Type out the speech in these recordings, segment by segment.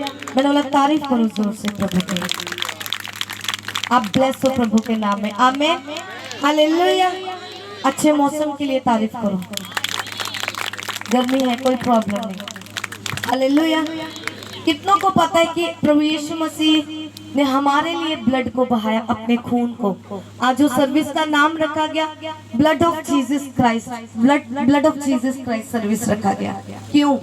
मैंने बोला तारीफ करो जोर से प्रभु की। आप ब्लेस हो प्रभु के नाम में, आमीन, हालेलुया। अच्छे मौसम के लिए तारीफ करो, गर्मी है कोई प्रॉब्लम नहीं, हालेलुया। कितनों को पता है कि प्रभु यीशु मसीह ने हमारे लिए ब्लड को बहाया, अपने खून को। आज जो सर्विस का नाम रखा गया blood of Jesus Christ, blood of Jesus Christ service रखा गया। क्यों?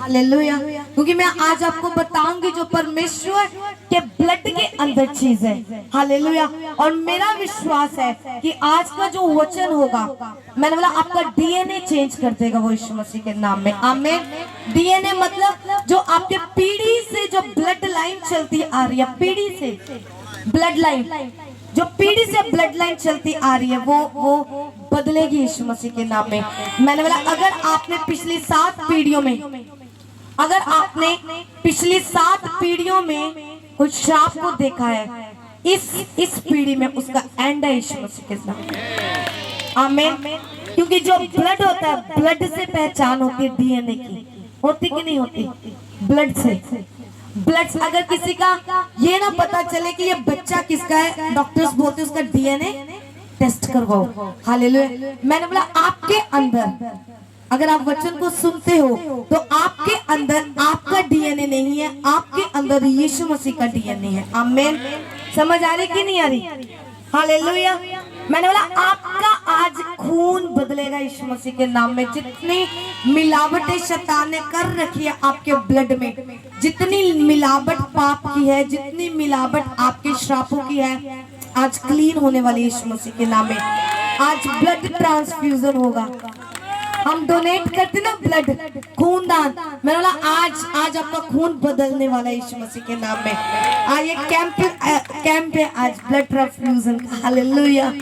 हालेलुया। क्योंकि मैं आज आपको बताऊंगी जो परमेश्वर के ब्लड के अंदर चीज है, हालेलुया। और मेरा विश्वास है कि आज का जो वचन होगा, मैंने बोला आपका डीएनए चेंज कर देगा वो यीशु मसीह के नाम में, आमीन। डीएनए मतलब जो आपके पीढ़ी से जो ब्लड लाइन चलती आ रही है, पीढ़ी से ब्लड लाइन, जो पीढ़ी से ब्लड लाइन चलती आ रही है वो बदलेगी यीशु मसीह के नाम में। मैंने बोला अगर आपने पिछली 7 पीढ़ियों में, अगर आपने पिछली 7 पीढ़ियों में कुछ श्राप को देखा है, इस पीढ़ी में उसका एंड है यीशु मसीह के नाम में, आमीन। क्योंकि जो ब्लड होता है, ब्लड से पहचान होती है डीएनए की, होती कि नहीं होती? ब्लड से, ब्लड से अगर किसी का ये ना पता चले कि ये बच्चा किसका है, डॉक्टर्स बोलते हैं उसका डीएनए टेस्ट करवाओ, हालेलुया। मैंने बोला आपके अंदर, अगर आप वचन को सुनते हो तो आपके अंदर आपका डीएनए नहीं है, आपके अंदर यीशु मसीह का डीएनए है, आमीन। समझ आ रही कि नहीं आ रही? हालेलुया। मैंने बोला आपका आज खून बदलेगा यीशु मसीह के नाम में। जितनी मिलावटें शैतान ने कर रखी है आपके ब्लड में, जितनी मिलावट पाप की है, जितनी मिलावट आपके श्रापों की है, आज क्लीन होने वाली यीशु मसीह के नाम में। आज ब्लड ट्रांसफ्यूजन होगा, हम डोनेट करते ना ब्लड, खूनदान। मैंने बोला आज आपका खून बदलने वाला है यीशु मसीह के नाम में। आज ये कैंप है आज ब्लड ट्रांसफ्यूजन का, हालेलुया।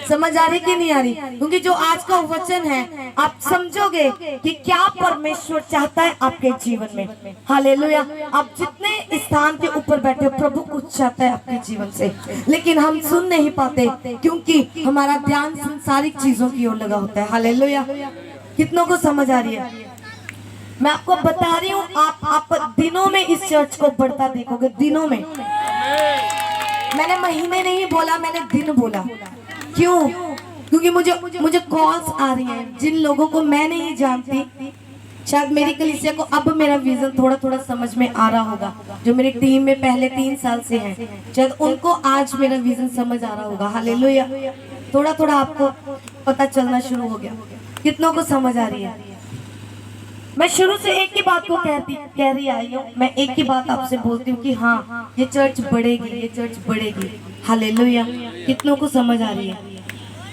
समझ आ रही कि नहीं आ रही? क्योंकि जो आज का वचन है आप समझोगे कि क्या परमेश्वर चाहता है आपके जीवन में, हालेलुया। आप जितने स्थान के ऊपर बैठे हो, प्रभु कुछ चाहता है आपके जीवन से, लेकिन हम सुन नहीं पाते क्योंकि हमारा ध्यान संसारिक चीजों की ओर लगा होता है, हालेलुया। कितनों को समझ आ रही है? मैं आपको बता रही हूँ, आप दिनों में इस चर्च को बढ़ता देखोगे, दिनों में। मैंने महीने नहीं बोला, मैंने दिन बोला। क्यों? क्योंकि मुझे कॉल्स आ रही हैं जिन लोगों को मैं नहीं जानती। शायद मेरी कलीसिया को अब मेरा विजन थोड़ा थोड़ा समझ में आ रहा होगा, जो मेरी टीम में पहले 3 साल से हैं, शायद उनको आज मेरा विजन समझ आ रहा होगा, हालेलुया। थोड़ा थोड़ा आपको पता चलना शुरू हो गया। कितनों को समझ आ रही है? मैं शुरू से एक ही बात को कह रही आई हूँ। मैं एक ही बात आपसे बोलती हूँ कि हाँ, ये चर्च बढ़ेगी, ये चर्च बढ़ेगी, हालेलुया। कितनों को समझ आ रही है?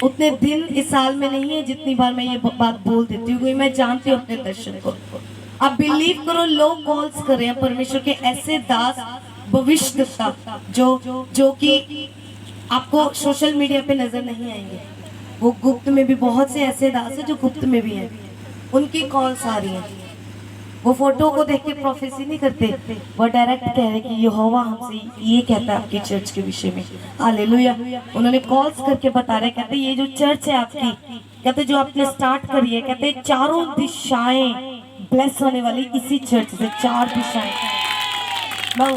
उतने दिन इस साल में नहीं है जितनी बार मैं ये बात बोल देती हूँ, क्योंकि मैं जानती हूँ अपने दर्शन को। आप बिलीव करो, लोग कॉल्स कर रहे हैं, परमेश्वर के ऐसे दास, भविष्यवक्ता जो कि आपको सोशल मीडिया पे नजर नहीं आएंगे, वो गुप्त में भी बहुत से ऐसे दास है जो गुप्त में भी हैं, उनकी कॉल्स आ रही हैं। वो फोटो को देख के प्रोफेसी नहीं करते, वो डायरेक्ट कह रहे कि यहोवा हमसे ये कहता है आपकी चर्च के विषय में, हालेलुया। उन्होंने कॉल्स करके बता रहे, कहते ये जो चर्च है आपकी, कहते जो आपने स्टार्ट करी है, कहते चारों दिशाएं ब्लेस होने वाली इसी चर्च से, 4 दिशाएं। मैं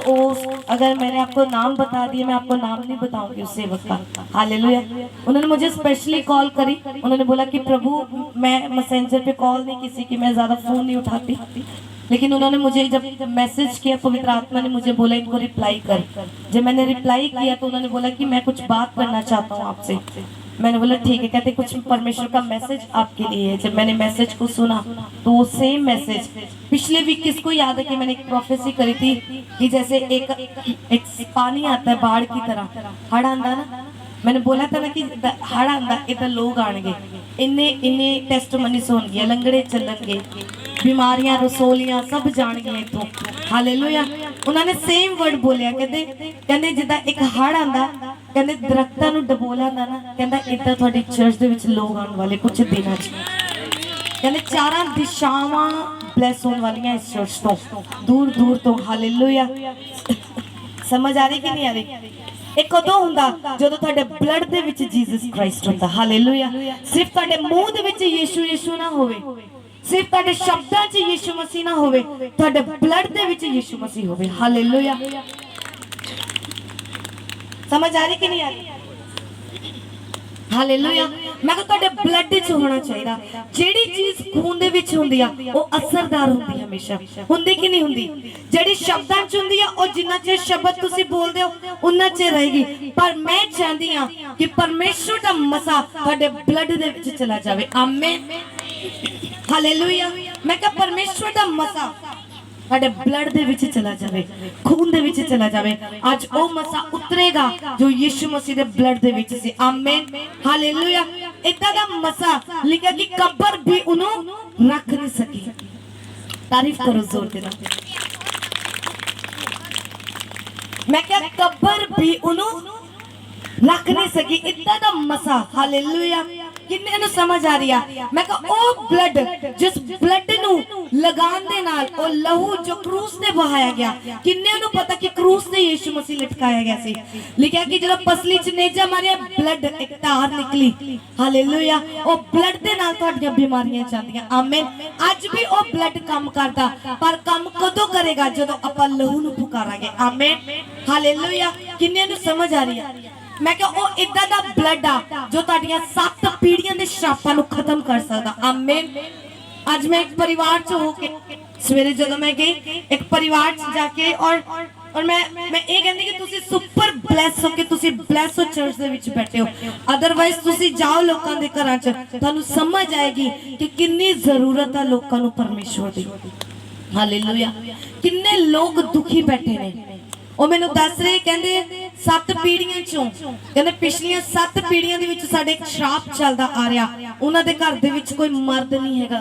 अगर मैंने आपको नाम बता दिया, मैं आपको नाम नहीं बताऊंगी उस सेवक का, हालेलुया। उन्होंने मुझे स्पेशली कॉल करी, उन्होंने बोला कि प्रभु मैं मैसेंजर पे कॉल नहीं किसी की, मैं ज़्यादा फ़ोन नहीं उठाती, लेकिन उन्होंने मुझे जब मैसेज किया, पवित्र आत्मा ने मुझे बोला इनको रिप्लाई कर। जब मैंने रिप्लाई किया तो उन्होंने बोला कि मैं कुछ बात करना चाहता हूँ आपसे। मैंने बोला ठीक है। कहते कुछ परमेश्वर का मैसेज आपके लिए है। जब मैंने मैसेज को सुना तो वो सेम मैसेज पिछले वीक, किसको याद है कि मैंने एक प्रोफेसी करी थी कि जैसे एक पानी आता है बाढ़ की तरह, हड़ आंदा ना, मैंने बोला था ना कि हड़ आंदा इधर लोग आएंगे, इन्हें टेस्ट मनी होंगे, लंगड़े चलणगे, बीमारियां रसोलियां सब जाणगे इतों, हालेलुया। उन्होंने सेम वर्ड बोलिया, कहते जिदा एक हड़ आंदा, कहते दरख्तां नूं डबोला आंदा ना, कहता इधर तुहाडी चर्च दे विच लोग आने वाले कुछ दिनों च, कहते 4 दिशावां ब्लैस होने वाली इस चर्च तो दूर दूर तो, हालेलुया। समझ आ रही कि नहीं आ रही? एक कदों हुंदा जदों तुहाडे ब्लड दे विच जीसस क्राइस्ट हुंदा, हालेलुया। सिर्फ तुहाडे मुंह दे विच यीशु यीशु ना होवे, सिर्फ तुहाडे शब्दां च यीशु मसीह ना होवे, तुहाडे ब्लड दे विच यीशु मसीह होवे। हालेलुया। समझ आ रही कि नहीं आ रही? हालेलुया। मैं कहा तुहाडे ब्लड च होना चाहिए। जेड़ी चीज खून दे विच हुंदी आ वो असरदार हुंदी है हमेशा, हुंदी कि नहीं हुंदी? जेड़ी शब्दां च हुंदी आ ओ जिन्ना चेर शब्द तुसी बोलदे हो उन्ना चेर रहेगी। पर मैं चाहती हां कि परमेश्वर दा मसा तुहाडे ब्लड दे विच चला जावे। आमीन। हालेलुया। मैं कहा परमेश्वर दा मसा तुहाडे ब्लड दे विच चला जावे, खून दे विच चला जावे। आज ओ मसा उतरेगा जो यीशु मसीह दे ब्लड दे विच सी। आमीन। हालेलुया। इदा दा मसा लिखा कि कब्र भी उन्हों रख नहीं सकी। तारीफ करो जोर दे नाल। मैं क्या कब्र भी उन्हों रख नहीं सकी। इदा दा मसा। हालेलुया। किन्ने नु समझ आ रही है? मैं कहा ओ ब्लड, जिस ब्लड नु लगान दे नाल ओ लहू जो क्रूस ते बहाया गया, किन्ने नु पता कि क्रूस ते यीशु मसीह लटकाया गया सी। लिखा कि जब पसली च नेजा मारिया ब्लड एक धार निकली। हालेलुया। ओ ब्लड दे नाल तुहाडियां बीमारियां जांदियां। आमीन। आज भी ओ ब्लड काम करदा, पर काम कदों करेगा जदों आपां लहू नु पुकारांगे। आमीन। हालेलुया। किन्ने नु समझ आ रही है? मैं क्या ओ इदा दा ब्लड आ जो तुहाडियां 7 पीढ़ियां दे श्रापां नु खत्म कर सकदा। आमीन। आज मैं एक परिवार च होके सवेरे जदों मैं गई एक परिवार च जाके और मैं ये कहंदी कि तुसी सुपर ब्लेस हो के तुसी ब्लेस हो चर्च दे विच बैठे हो। अदरवाइज तुसी जाओ लोकां दे घरां च, तुहानू समझ आएगी कि कितनी जरूरत है लोकां नू परमेश्वर दी। हालेलुया। किन्ने लोग दुखी बैठे ने। ਉਹ ਮੈਨੂੰ ਦੱਸ ਰਹੇ ਕਹਿੰਦੇ 7 ਪੀੜ੍ਹੀਆਂ ਚੋਂ ਕਹਿੰਦੇ ਪਿਛਲੀਆਂ 7 ਪੀੜ੍ਹੀਆਂ ਦੇ ਵਿੱਚ ਸਾਡੇ ਇੱਕ ਸ਼ਰਾਪ ਚੱਲਦਾ ਆ ਰਿਹਾ। ਉਹਨਾਂ ਦੇ ਘਰ ਦੇ ਵਿੱਚ ਕੋਈ ਮਰਦ ਨਹੀਂ ਹੈਗਾ,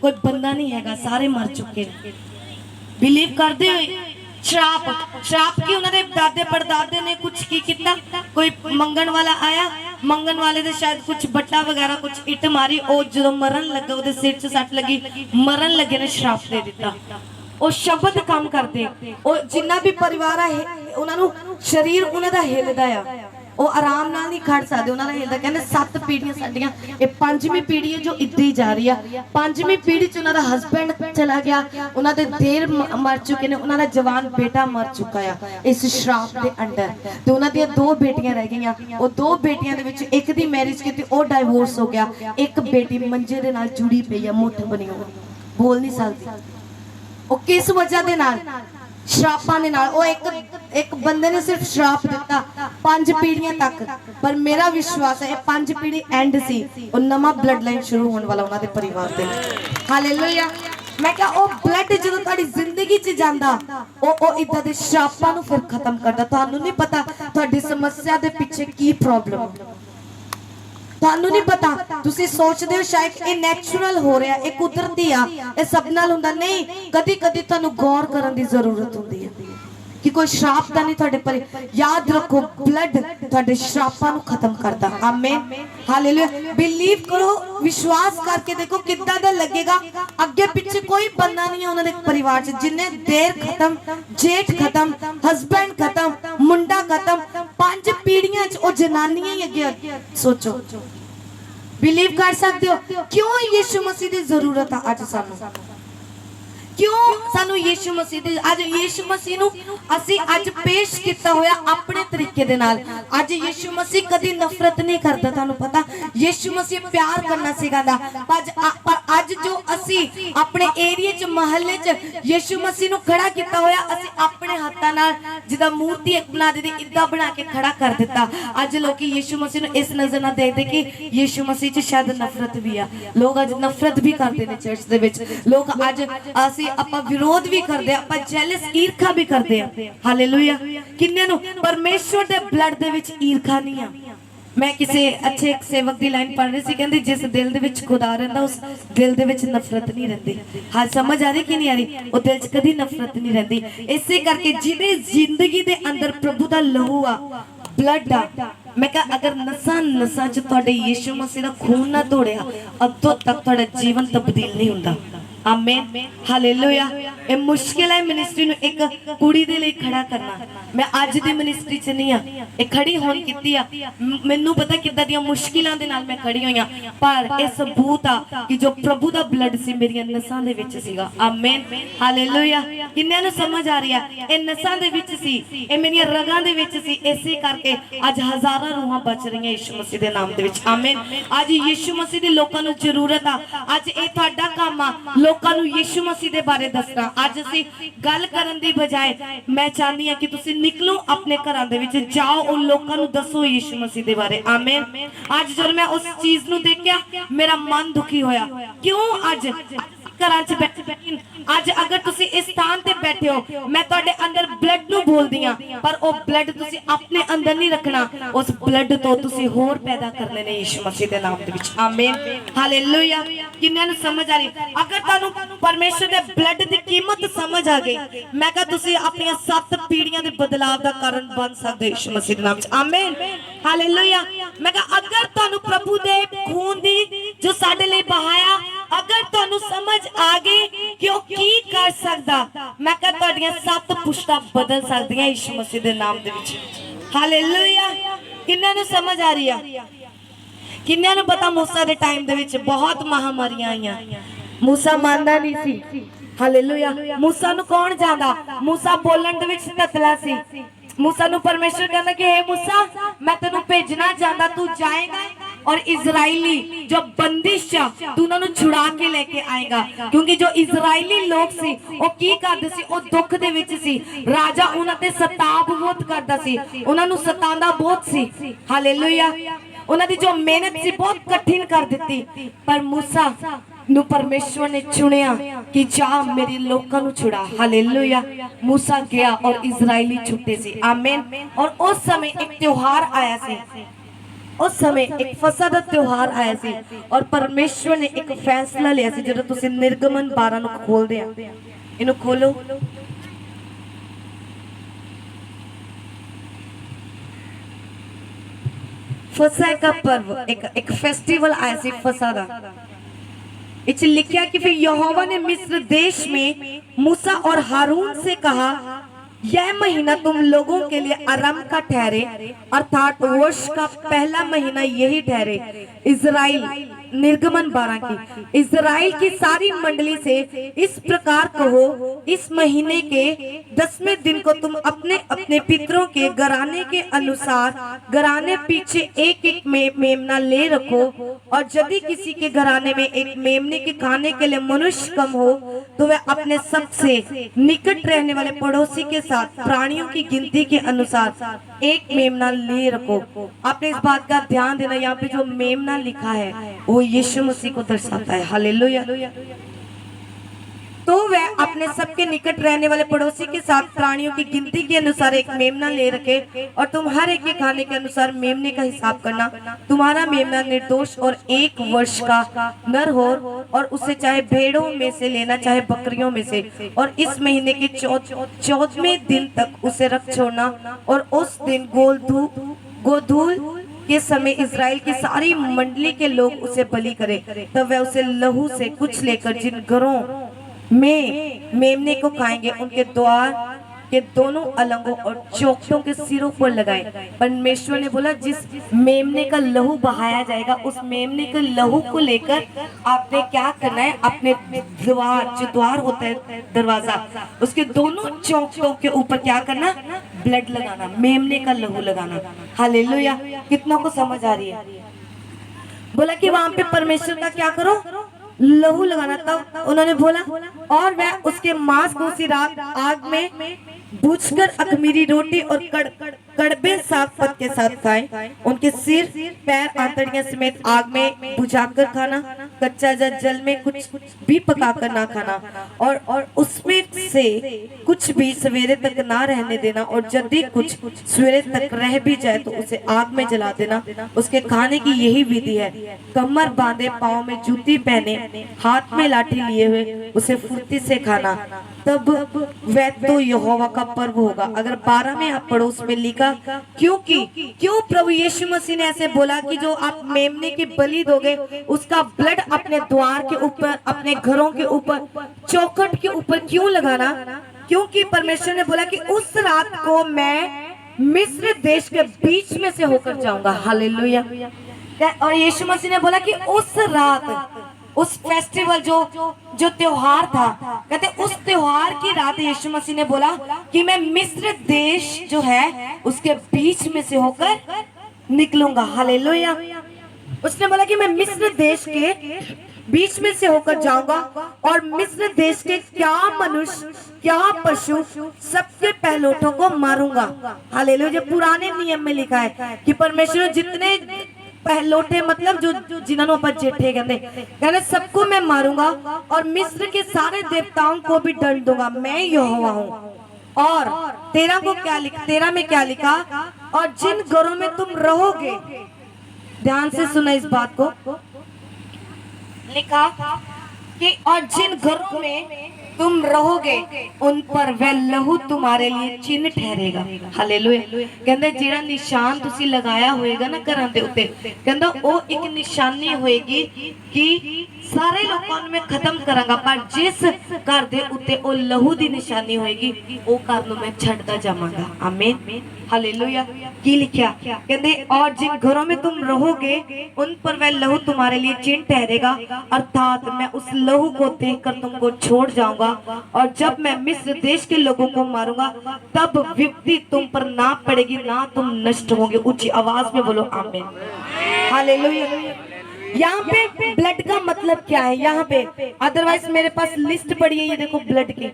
ਕੋਈ ਬੰਦਾ ਨਹੀਂ ਹੈਗਾ, ਸਾਰੇ ਮਰ ਚੁੱਕੇ ਨੇ। ਬਿਲੀਵ ਕਰਦੇ ਹੋ? ਸ਼ਰਾਪ ਕੀ ਉਹਨਾਂ ਦੇ ਦਾਦੇ ਪੜਦਾਦੇ ਨੇ ਕੁਝ ਕੀ ਕੀਤਾ? ਕੋਈ ਮੰਗਣ ਵਾਲਾ ਆਇਆ, ਮੰਗਣ ਵਾਲੇ ਦੇ ਸ਼ਾਇਦ ਕੁਝ ਬੱਟਾ ਵਗੈਰਾ ਕੁਝ ਇੱਟ ਮਾਰੀ, ਉਹ ਜਦੋਂ ਮਰਨ ਲੱਗਾ ਉਹਦੇ ਸਿਰ 'ਚ ਸੱਟ ਲੱਗੀ, ਮਰਨ ਲੱਗੇ ਨੇ ਸ਼ਰਾਪ ਦੇ ਦਿੱਤਾ। ਉਹ ਸ਼ਬਦ ਕੰਮ ਕਰਦੇ, ਉਹ ਜਿੰਨਾ ਵੀ ਪਰਿਵਾਰ ਹੈ ਉਹਨਾਂ ਨੂੰ ਸਰੀਰ ਉਹਨਾਂ ਦਾ ਹਿੱਲਦਾ ਆ, ਉਹ ਆਰਾਮ ਨਾਲ ਨਹੀਂ ਖੜ ਸਕਦੇ, ਉਹਨਾਂ ਦਾ ਹਿੱਲਦਾ। ਕਹਿੰਦੇ 7 ਪੀੜ੍ਹੀਆਂ ਸਾਡੀਆਂ, ਇਹ 5ਵੀਂ ਪੀੜ੍ਹੀ ਹੈ ਜੋ ਇੱਦਾਂ ਹੀ ਜਾ ਰਹੀ ਆ। 5ਵੀਂ ਪੀੜ੍ਹੀ 'ਚ ਉਹਨਾਂ ਦਾ ਹਸਬੈਂਡ ਚਲਾ ਗਿਆ, ਉਹਨਾਂ ਦੇ ਦੇਰ ਮਰ ਚੁੱਕੇ ਨੇ, ਉਹਨਾਂ ਦਾ ਜਵਾਨ ਬੇਟਾ ਮਰ ਚੁੱਕਾ ਆ ਇਸ ਸ਼ਰਾਪ ਦੇ ਅੰਡਰ। ਤੇ ਉਹਨਾਂ ਦੀਆਂ 2 ਬੇਟੀਆਂ ਰਹਿ ਗਈਆਂ। ਉਹ 2 ਬੇਟੀਆਂ ਦੇ ਵਿੱਚ ਇੱਕ ਦੀ ਮੈਰਿਜ ਕੀਤੀ, ਉਹ ਡਾਈਵੋਰਸ ਹੋ ਗਿਆ। ਇੱਕ ਬੇਟੀ ਮੰਜੇ ਦੇ ਨਾਲ ਜੁੜੀ ਪਈ ਆ, ਮੁੱਠ ਬਣੀ ਹੋਈ, ਬੋਲ ਨਹੀਂ ਸਕਦੀ। ਉਹ ਕਿਸ ਵਜ੍ਹਾ ਦੇ ਨਾਲ? ਸ਼ਰਾਪਾਂ ਦੇ ਨਾਲ। ਉਹ ਇੱਕ ਬੰਦੇ ਨੇ ਸਿਰਫ ਸ਼ਰਾਪ ਦਿੱਤਾ 5 ਪੀੜ੍ਹੀਆਂ ਤੱਕ, ਪਰ ਮੇਰਾ ਵਿਸ਼ਵਾਸ ਹੈ ਇਹ 5 ਪੀੜ੍ਹੀ ਐਂਡ ਸੀ, ਉਹ ਨਵਾਂ ਬਲੱਡ ਲਾਈਨ ਸ਼ੁਰੂ ਹੋਣ ਵਾਲਾ ਉਹਨਾਂ ਦੇ ਪਰਿਵਾਰ ਦੇ। ਹਾਲੇਲੂਇਆ। ਮੈਂ ਕਿਹਾ ਉਹ ਬਲੱਡ ਜਦੋਂ ਤੁਹਾਡੀ ਜ਼ਿੰਦਗੀ 'ਚ ਜਾਂਦਾ ਉਹ ਇਦਾਂ ਦੇ ਸ਼ਰਾਪਾਂ ਨੂੰ ਫਿਰ ਖਤਮ ਕਰਦਾ। ਤੁਹਾਨੂੰ ਨਹੀਂ ਪਤਾ ਤੁਹਾਡੀ ਸਮੱਸਿਆ ਦੇ ਪਿੱਛੇ ਕੀ ਪ੍ਰੋਬਲਮ ਹੈ, ਤੁਹਾਨੂੰ ਨਹੀਂ ਪਤਾ। ਤੁਸੀਂ ਸੋਚਦੇ ਹੋ ਸ਼ਾਇਦ ਇਹ ਨੈਚੁਰਲ ਹੋ ਰਿਹਾ, ਇਹ ਕੁਦਰਤੀ ਆ, ਇਹ ਸਭ ਨਾਲ ਹੁੰਦਾ। ਨਹੀਂ, ਕਦੀ ਕਦੀ ਤੁਹਾਨੂੰ ਗੌਰ ਕਰਨ ਦੀ ਜ਼ਰੂਰਤ ਹੁੰਦੀ ਹੈ कि कोई श्राप ता नहीं थोड़े पर। याद रखो ब्लड थोड़े श्रापां नु खत्म करता। आमीन। हालेलुया। बिलीव करो, विश्वास करके देखो कितना दा लगेगा। अगे पीछे कोई बंदा नहीं है उन्होंने परिवार च जिन्ने देर खत्म, जेठ खत्म, हस्बैंड खत्म, मुंडा खत्म, 5 पीढ़ियां च ओ जनानियां ही अगे। सोचो, बिलीव कर सकते हो क्यों यीशु मसीह दी जरूरत है अज सानू? क्यों सानू यीशु मसीह दे आज यीशु मसीह नु असी आज पेश किया होया अपने तरीके दे नाल। आज यीशु मसीह कदी नफरत नहीं करता, थानू पता। यीशु मसीह प्यार करना सिखांदा। पर आज जो असी अपने एरिया च महल्ले च यीशु मसीह नु खड़ा किया होया, असी अपने हाथां नाल जिदा मूर्ति एक बना दी इदा बना के खड़ा कर दिता। आज लोग यीशु मसीह नु इस नजर ना देखते कि यीशु मसीह च शायद नफरत भी आ। लोग आज नफरत भी करते हैं चर्च दे विच। लोग आज असी ਆਪਾਂ ਵਿਰੋਧ ਵੀ ਕਰਦੇ, ਆਪਾਂ ਜੈਲਸ ਈਰਖਾ ਵੀ ਕਰਦੇ ਆ। ਹਾਲੇਲੂਇਆ। ਕਿੰਨਿਆਂ ਨੂੰ ਪਰਮੇਸ਼ਵਰ ਦੇ ਬਲੱਡ ਦੇ ਵਿੱਚ ਈਰਖਾ ਨਹੀਂ ਆ। मैं किसी अच्छे एक सेवक की लाइन पढ़ रही थी, कहती जिस दिल दे विच खुदा रहिंदा उस दिल दे विच नफरत नहीं रहिंदी। हाँ, समझ आ रही कि नहीं आ रही? वो दिल च कदी नफरत नहीं रहिंदी। इसे करके जिहदी जिंदगी दे अंदर प्रभु दा लहू आ, ब्लड आ, मैं कहा अगर नसां च तुहाडे यीशु मसीह दा खून ना दौड़िया अदों तक तुहाडा जीवन तब्दील नहीं हुंदा। आमीन हालेलुया। ये मुश्किल है मिनिस्ट्री ਨੂੰ ਇੱਕ ਕੁੜੀ ਦੇ ਲਈ ਖੜਾ ਕਰਨਾ। मैं ਅੱਜ ਦੀ ਮਿनिस्ट्री 'ਚ ਨਹੀਂ ਆ, ਇਹ ਖੜੀ ਹੋਣ ਕੀਤੀ ਆ। ਮੈਨੂੰ ਪਤਾ ਕਿੱਦਾਂ ਦੀਆਂ ਮੁਸ਼ਕਿਲਾਂ ਦੇ ਨਾਲ ਮੈਂ ਖੜੀ ਹੋਈ ਆ, ਪਰ ਇਹ ਸਬੂਤ ਆ ਕਿ ਜੋ ਪ੍ਰਭੂ ਦਾ ਬਲੱਡ ਸੀ ਮੇਰੀਆਂ ਨਸਾਂ ਦੇ ਵਿੱਚ ਸੀਗਾ। ਆਮੀਨ ਹਾਲੇਲੂਇਆ। ਕਿੰਨਿਆਂ ਨੂੰ ਸਮਝ ਆ ਰਹੀ ਆ? ਇਹ ਨਸਾਂ ਦੇ ਵਿੱਚ ਸੀ, ਇਹ ਮੇਰੀਆਂ ਰਗਾਂ ਦੇ ਵਿੱਚ ਸੀ, ਇਸੇ ਕਰਕੇ ਅੱਜ ਹਜ਼ਾਰਾਂ ਰੂਹਾਂ ਬਚ ਰਹੀਆਂ ਯਿਸੂ ਮਸੀਹ ਦੇ ਨਾਮ ਦੇ ਵਿੱਚ। ਆਮੀਨ। ਅੱਜ ਯਿਸੂ ਮਸੀਹ ਦੀ ਲੋਕਾਂ ਨੂੰ ਜ਼ਰੂਰਤ ਆ। ਅੱਜ ਇਹ ਤੁਹਾਡਾ ਕੰਮ ਆ ਲੋਕਾਂ ਨੂੰ ਯਿਸੂ ਮਸੀਹ ਦੇ ਬਾਰੇ ਦੱਸਣਾ। ਅੱਜ ਅਸੀਂ ਗੱਲ ਕਰਨ ਦੀ ਬਜਾਏ ਮੈਂ ਚਾਹੁੰਦੀ ਆ ਕਿ ਤੁਸੀਂ निकलो अपने घरां दे विच, जाओ उन लोकां नूं दसो यीशु मसीह दे बारे। आमीन। आज जब मैं उस चीज नूं देखिया मेरा मन दुखी होया। क्यों? आज घरां च बैठे, आज अगर तुसी इस स्थान ते बैठे हो, मैं तुहाडे अंदर ब्लड नूं बोलदी हां, पर ओ ब्लड तुसी अपने अंदर नहीं रखना, उस ब्लड तो तुसी होर पैदा करने ने यीशु मसीह दे नाम दे विच। आमीन हालेलुया। किन्ने नूं समझ आ रही? अगर तुहानूं परमेश्वर दे ब्लड दी कीमत समझ आ गई, मैं कहा तुसी अपनी 7 पीढ़ियां दे बदलाव दा कारण बन सकदे यीशु मसीह दे नाम च। आमीन हालेलुया। मैं कहा अगर तुहानूं प्रभु दे खून दी जो साडे लई बहाया, अगर तुहानूं समझ आ गई कि ओ की कर सकदा, मैं कहा तुहाडीआं 7 पुश्तां बदल सकदियां यीशु मसीह दे नाम दे विच। हालेलुया। किन्हां नूं समझ आ रही है? किन्हां नूं पता मूसा दे टाइम दे विच बहुत महामारियां आईयां, मूसा मानदा नहीं सी। हालेलुया। मूसा नूं कौन जांदा? मूसा बोलण दे विच ततला सी। मूसा नूं परमेश्वर कहंदा कि हे मूसा मैं तेनू भेजना चाहता, तू जाएगा और इजराइली जो बंदिश तू उन्हां नूं छुड़ा के लेके आएगा। क्योंकि जो इजराइली लोग सी ओ की करदे सी, ओ दुख दे विच सी, राजा उन्हां ते सताव बहुत करदा सी, उन्हां नूं सतांदा बहुत सी। हालेलुया। उन्हां दी जो मेहनत सी बहुत कठिन कर दित्ती, पर मूसा नु परमेश्वर ने चुनिया कि जा मेरे लोकां नु छुड़ा। हालेलुया। मूसा गया और इजराइली छुटे सी। आमीन। और उस समय एक त्योहार आया सी, उस समय एक फसह दा त्योहार आया सी, और परमेश्वर ने एक फैसला लिया सी। जदों तुसीं निर्गमन 12 नु खोलदे आ, इनु खोलो। फसह का पर्व, एक फेस्टिवल आया सी फसह दा। इच लिखा कि फिर यहोवा ने मिस्र देश में मूसा और हारून से कहा, यह महीना तुम लोगों के लिए आरंभ का ठहरे, अर्थात वर्ष का पहला महीना यही ठहरे। इजराइल, निर्गमन 12 की, इजराइल की सारी मंडली से इस प्रकार कहो, इस महीने के 10वें दिन को तुम अपने अपने पितरों के घराने के अनुसार घराने पीछे एक एक मेमना ले रखो। और यदि किसी के घराने में एक मेमने के खाने के लिए मनुष्य कम हो, तो वह अपने सबसे निकट रहने वाले पड़ोसी के साथ प्राणियों की गिनती के अनुसार एक मेमना ले रखो। आपने इस बात का ध्यान देना, यहाँ पे जो मेमना लिखा है वो यीशु मसीह को दर्शाता है। हालेलुया। तो वह अपने सबके निकट रहने वाले पड़ोसी के साथ प्राणियों की गिनती के अनुसार एक मेमना ले रखे, और तुम हर एक के खाने के अनुसार मेमने का हिसाब करना। तुम्हारा मेमना निर्दोष और 1 वर्ष का नर हो, और उसे चाहे भेड़ों में से लेना चाहे बकरियों में से, और इस महीने के 14वें दिन तक उसे रख छोड़ना। और उस दिन गोधूल के समय इजराइल की सारी मंडली के लोग उसे बलि करें। तब वह उसे लहू से कुछ लेकर जिन घरों में मेमने को खाएंगे उनके द्वार के दोनों अलंगों और चौखटों के सिरों पर लगाए। परमेश्वर ने बोला जिस मेमने का लहू बहाया जाएगा, उस मेमने के लहू को लेकर आपने क्या करना है, अपने द्वार, जो द्वार होता है दरवाजा, उसके दोनों चौखटों के ऊपर क्या करना, ब्लड लगाना, मेमने का लहू लगाना। हालेलुया। कितना को समझ आ रही है? बोला कि वहां पे परमेश्वर का क्या करो, लहू लगाना। तब उन्होंने बोला, और वह उसके मांस को उसी रात आग में भूनकर अखमीरी रोटी और कड़बे साग पत के साथ खाए। उनके सिर पैर आंतड़ियां समेत आग में बुझाकर खाना, कच्चा जल में कुछ भी पकाकर ना खाना, और उसमें से कुछ भी सवेरे तक ना रहने देना। और यदि कुछ सवेरे तक रह भी जाए तो उसे आग में जला देना। उसके खाने की यही विधि है, कमर बांधे, पाँव में जूती पहने, हाथ में लाठी लिए हुए उसे फुर्ती से खाना। तब वह तो यहोवा का पर्व होगा। अगर 12 में आप पढ़ो उसमें लिखा क्यों प्रभु यीशु मसीह ने ऐसे बोला कि जो आप मेमने की बलि दोगे उसका ब्लड अपने द्वार के ऊपर, अपने घरों के ऊपर, चौखट के ऊपर क्यों लगाना? क्योंकि परमेश्वर ने बोला कि उस रात को मैं मिस्र देश के बीच में से होकर जाऊंगा। हालेलुया। और यीशु मसीह ने बोला कि उस रात, उस फेस्टिवल जो त्योहार था, कहते उस त्योहार की रात यीशु मसीह ने बोला कि मैं मिस्र देश जो है उसके बीच में से होकर निकलूंगा। हालेलुया। उसने बोला कि मैं मिस्र देश के बीच में से होकर जाऊंगा और मिस्र देश के क्या मनुष्य, क्या पशु, सबके पहलौठों को मारूंगा। हालेलुया। पुराने नियम में लिखा है कि परमेश्वर जितने पहलौठे, मतलब जो जिन्होंने पर जेठे कहते सबको मैं मारूंगा और मिस्र के सारे देवताओं को भी दंड दूंगा। मैं यहोवा हूँ। और 13 में क्या लिखा? और जिन घरों में तुम रहोगे, ध्यान से सुना इस बात को, लिखा कि और जिन घरों में तुम रहोगे उन पर वह लहू तुम्हारे लिए चिन्ह ठहरेगा। हालेलुया। कहंदे जेड़ा निशान तुसी लगाया होएगा ना घरां दे उत्ते, कहंदा ओ एक निशानी होएगी कि सारे लोगों में खत्म करांगा, पर जिस घर दे उत्ते ओ लहू दी निशानी होएगी ओ घर नूं मैं छड्डदा जावांगा। आमीन। हालेलुया। की लिखा? कहंदे और जिन घरों में तुम रहोगे उन पर वह लहू तुम्हारे लिए चिन्ह ठहरेगा, अर्थात मैं उस लहू को देखकर तुमको छोड़ जाऊंगा और जब मैं मिस्र देश के लोगों को मारूंगा तब विपत्ति तुम पर ना पड़ेगी, ना तुम नष्ट होंगे। ऊंची आवाज में बोलो आमीन। हालेलुया। यहाँ पे ब्लड का मतलब क्या है? यहाँ पे अदरवाइज मेरे पास लिस्ट पड़ी है, ये देखो ब्लड की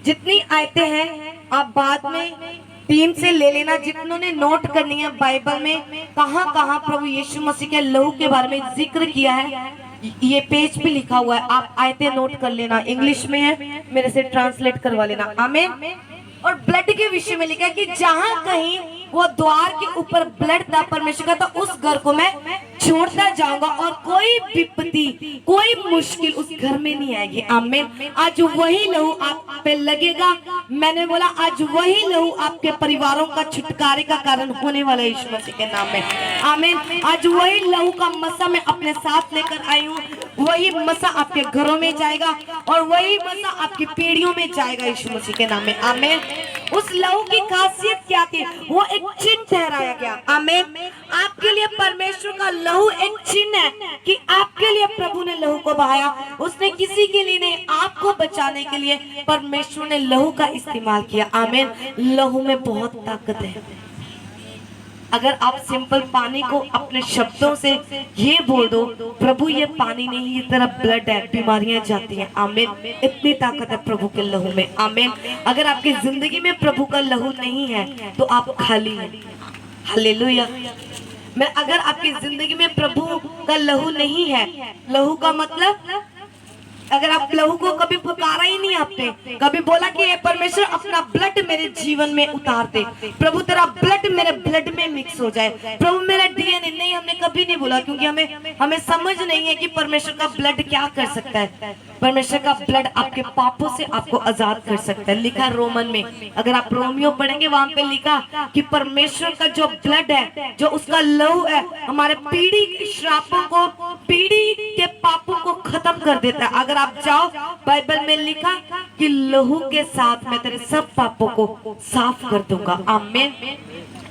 जितनी आयतें हैं आप बाद में 3 से ले लेना, जितनों ने नोट करनी है बाइबल में कहाँ प्रभु यीशु मसीह के लहू के बारे में जिक्र किया है, ये पेज पे लिखा हुआ है, आप आयतें नोट कर लेना। इंग्लिश में है, मेरे से ट्रांसलेट करवा लेना। आमीन। और ब्लड के विषय में लिखा है कि जहां कहीं वो द्वार के ऊपर ब्लड था, परमेश्वर का, तो उस घर को मैं छोड़ता जाऊंगा और कोई विपत्ति, कोई मुश्किल उस घर में नहीं आएगी। आमीन। आज वही लहू आप पे लगेगा। मैंने बोला आज वही लहू आपके परिवारों का छुटकारे का कारण होने वाला है यीशु मसीह के नाम में। आमीन। आज वही लहू का मसा मैं अपने साथ लेकर आई हूँ, वही मसा आपके घरों में जाएगा और वही मसा आपकी पीढ़ियों में जाएगा यीशु मसीह के नाम में। आमीन। उस लहू की खासियत क्या थी? वो एक चिन्ह ठहराया गया। आमीन। आपके लिए परमेश्वर का लहू एक चिन्ह है कि आपके लिए प्रभु ने लहू को बहाया। उसने किसी के लिए नहीं, आपको बचाने के लिए परमेश्वर ने लहू का इस्तेमाल किया। आमीन। लहू में बहुत ताकत है। अगर आप सिंपल पानी को अपने शब्दों से ये बोल दो, प्रभु ये पानी नहीं, ये तेरा ब्लड है, बीमारियां जाती हैं। आमीन। इतनी ताकत है प्रभु के लहू में। आमीन। अगर आपकी जिंदगी में प्रभु का लहू नहीं है तो आप खाली हैं। हालेलुया। मैं अगर आपकी जिंदगी में प्रभु का लहू नहीं है, लहू का मतलब अगर आप लहू को कभी पुकारा ही नहीं, आपने कभी बोला कि ये परमेश्वर अपना ब्लड मेरे जीवन में उतार दे, प्रभु तेरा ब्लड मेरे ब्लड में मिक्स हो जाए, प्रभु मेरा डीएनए, नहीं, हमने कभी नहीं बोला, क्योंकि हमें समझ नहीं है कि परमेश्वर का ब्लड क्या कर सकता है। परमेश्वर का ब्लड आपके पापों से आपको आजाद कर सकता है। लिखा रोमन में, अगर आप रोमियो पढ़ेंगे वहां पे लिखा कि परमेश्वर का जो ब्लड है, जो उसका लहू है, हमारे पीढ़ी के श्रापों को, पीढ़ी के पापों को खत्म कर देता है। अगर आप जाओ बाइबल में लिखा कि लहू के साथ मैं तेरे सब पापों को साफ कर दूंगा। आमीन।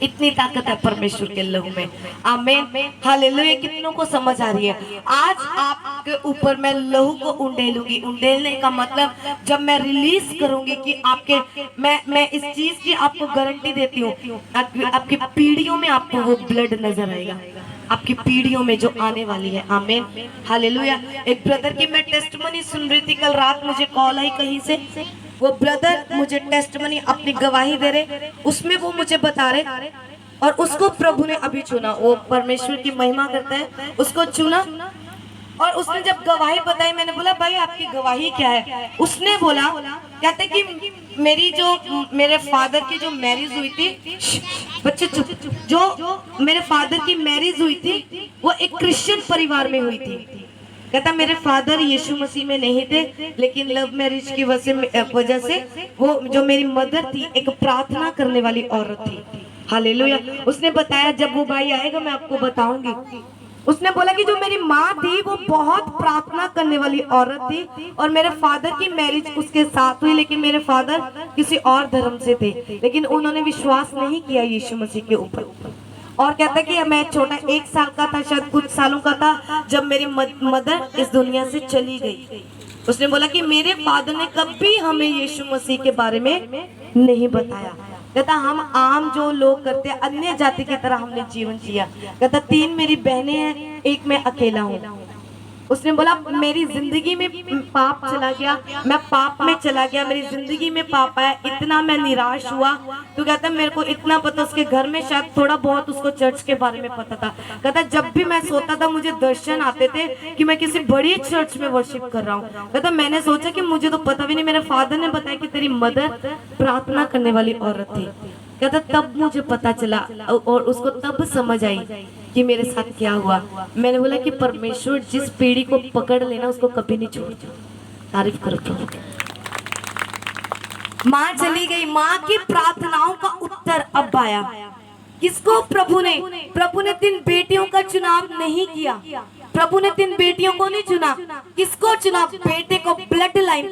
इतनी ताकत है परमेश्वर के लहू में। आमीन। हालेलुया। कितनों को समझ आ रही है? आज आपके ऊपर मैं लहू को उंडेलूंगी। उंडेलने का मतलब जब मैं रिलीज करूंगी कि आपके मैं इस चीज की आपको गारंटी देती हूँ, आपकी पीढ़ियों में आपको वो ब्लड नजर आएगा, आपकी पीढ़ियों में जो आने वाली है। आमीन। हालेलुया। एक ब्रदर की मैं टेस्टमनी सुन रही थी कल रात, मुझे कॉल आई कहीं से, वो ब्रदर मुझे टेस्टमनी अपनी गवाही दे रहे, उसमें वो मुझे बता रहे और उसको प्रभु ने अभी चुना, वो परमेश्वर की महिमा करता है, उसको चुना और उसने जब गवाही बताई, मैंने बोला भाई आपकी गवाही क्या है? उसने बोला, कहते कि मेरे फादर की जो मैरिज हुई थी, बच्चे चुप, जो मेरे फादर की मैरिज हुई थी वो एक क्रिश्चियन परिवार में हुई थी। कहता मेरे फादर यीशु मसीह में नहीं थे, लेकिन लव मैरिज की वजह से वो जो मेरी मदर थी एक प्रार्थना करने वाली औरत थी। हालेलुया। उसने बताया जब वो भाई आएगा मैं आपको बताऊंगी। उसने बोला कि जो मेरी माँ थी वो बहुत प्रार्थना करने वाली औरत थी और मेरे फादर की मैरिज उसके साथ हुई, लेकिन मेरे फादर किसी और धर्म से थे, लेकिन उन्होंने विश्वास नहीं किया यीशु मसीह के ऊपर। और कहता कि मैं छोटा 1 साल का था, शायद कुछ सालों का था, जब मेरी मदर इस दुनिया से चली गई। उसने बोला कि मेरे फादर ने कभी हमें यीशु मसीह के बारे में नहीं बताया। कहता हम आम जो लोग करते हैं अन्य जाति की तरह हमने जीवन जिया। कहता 3 मेरी बहनें हैं, एक मैं अकेला हूँ। उसने बोला मेरी जिंदगी में पाप चला गया, मैं पाप में चला गया, मेरी जिंदगी में पाप आया, इतना मैं निराश हुआ। तो कहता मेरे को इतना पता, उसके घर में शायद थोड़ा बहुत उसको चर्च के बारे में पता था। कहता जब भी मैं सोता था मुझे दर्शन आते थे कि मैं किसी बड़ी चर्च में वर्शिप कर रहा हूँ। कहता मैंने सोचा कि मुझे तो पता भी नहीं, मेरे फादर ने बताया कि तेरी मदर प्रार्थना करने वाली औरत थी। कहता तब मुझे पता चला और उसको तब समझ आई कि मेरे साथ क्या हुआ। मैंने बोला कि परमेश्वर जिस पीढ़ी को पकड़ लेना उसको कभी नहीं छोड़ता। तारीफ करो प्रभु की। माँ चली गई, माँ की प्रार्थनाओं का उत्तर अब आया। किसको? प्रभु ने 3 बेटियों का चुनाव नहीं किया। प्रभु ने 3 बेटियों को नहीं चुना। किसको चुना? बेटे को। Blood line